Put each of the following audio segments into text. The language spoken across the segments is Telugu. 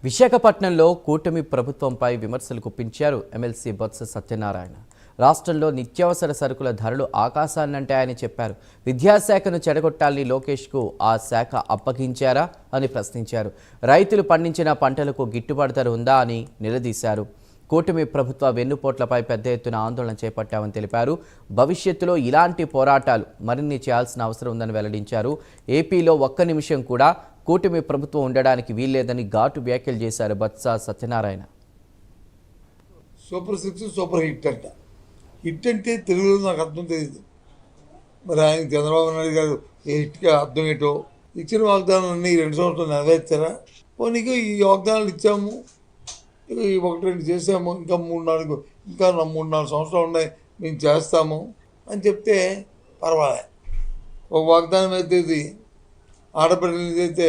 విశాఖపట్నంలో కూటమి ప్రభుత్వంపై విమర్శలు గుప్పించారు ఎమ్మెల్సీ బొత్స సత్యనారాయణ. రాష్ట్రంలో నిత్యావసర సరుకుల ధరలు ఆకాశాన్నంటాయని చెప్పారు. విద్యాశాఖను చెడగొట్టాలని లోకేష్కు ఆ శాఖ అప్పగించారా అని ప్రశ్నించారు. రైతులు పండించిన పంటలకు గిట్టుబాటు ధర ఉందా అని నిలదీశారు. కూటమి ప్రభుత్వ వెన్నుపోట్లపై పెద్ద ఎత్తున ఆందోళన చేపట్టామని తెలిపారు. భవిష్యత్తులో ఇలాంటి పోరాటాలు మరిన్ని చేయాల్సిన అవసరం ఉందని వెల్లడించారు. ఏపీలో ఒక్క నిమిషం కూడా కూటమి ప్రభుత్వం ఉండడానికి వీల్లేదని ఘాటు వ్యాఖ్యలు చేశారు Botsa Satyanarayana. Super 6 super hit అంట. హిట్ అంటే తెలుగులో నాకు అర్థం తెలియదు. మరి ఆయన చంద్రబాబు నాయుడు గారు ఏ హిట్గా అర్థం ఏంటో, ఇచ్చిన వాగ్దానాలన్నీ 2 సంవత్సరాలు నెరవేర్చారా? పోనీకు ఈ వాగ్దానాలు ఇచ్చాము, ఈ 1-2 చేసాము, ఇంకా 3-4 సంవత్సరాలు ఉన్నాయి, మేము చేస్తాము అని చెప్తే పర్వాలే. ఒక వాగ్దానం అయితే ఇది ఆడపిల్లలు అయితే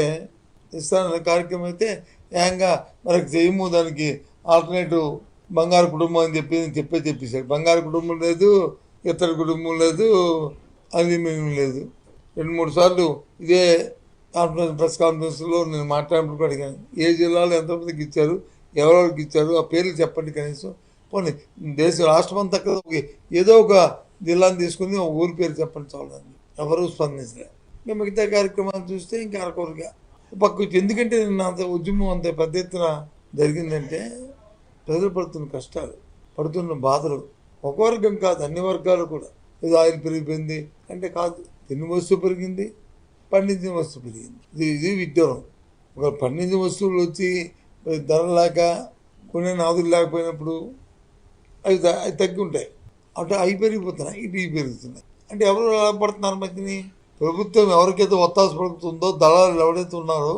ఇస్తానన్న కార్యక్రమం అయితే ఏకంగా మనకు చేయము, దానికి ఆల్టర్నేటివ్ బంగారు కుటుంబం అని చెప్పేశాడు. బంగారు కుటుంబం లేదు, ఇతర కుటుంబం లేదు, అది మేము లేదు. 2-3 సార్లు ఇదే ప్రెస్ కాన్ఫరెన్స్లో నేను మాట్లాడినప్పుడు అడిగాను, ఏ జిల్లాలో ఎంతమందికి ఇచ్చారు, ఎవరెవరికి ఇచ్చారు, ఆ పేర్లు చెప్పండి కనీసం. పోనీ రాష్ట్రం అంతా ఏదో ఒక జిల్లాని తీసుకుని ఒక ఊరి పేరు చెప్పండి చాలని ఎవరు స్పందించలేదు. ఇంకా మిగతా కార్యక్రమాలు చూస్తే ఇంకా అరకొరగా పక్క. ఎందుకంటే నిన్న అంత ఉద్యమం అంత పెద్ద ఎత్తున జరిగిందంటే ప్రజలు పడుతున్న కష్టాలు, పడుతున్న బాధలు ఒక వర్గం కాదు, అన్ని వర్గాలు కూడా. ఏదో ఆయిల్ పెరిగిపోయింది అంటే కాదు, తిన్న వస్తువు పెరిగింది, పండించిన వస్తువు పెరిగింది. ఇది విడ్డూరం. ఒక పండించిన వస్తువులు వచ్చి ధర లేక కొనే నాదులు లేకపోయినప్పుడు అవి తగ్గి ఉంటాయి. అటు అవి పెరిగిపోతున్నాయి, ఇవి పెరుగుతున్నాయి. అంటే ఎవరు పడుతున్నారు మధ్యని? ప్రభుత్వం ఎవరికైతే ఒత్తాస పడుతుందో, దళాలు ఎవరైతే ఉన్నారో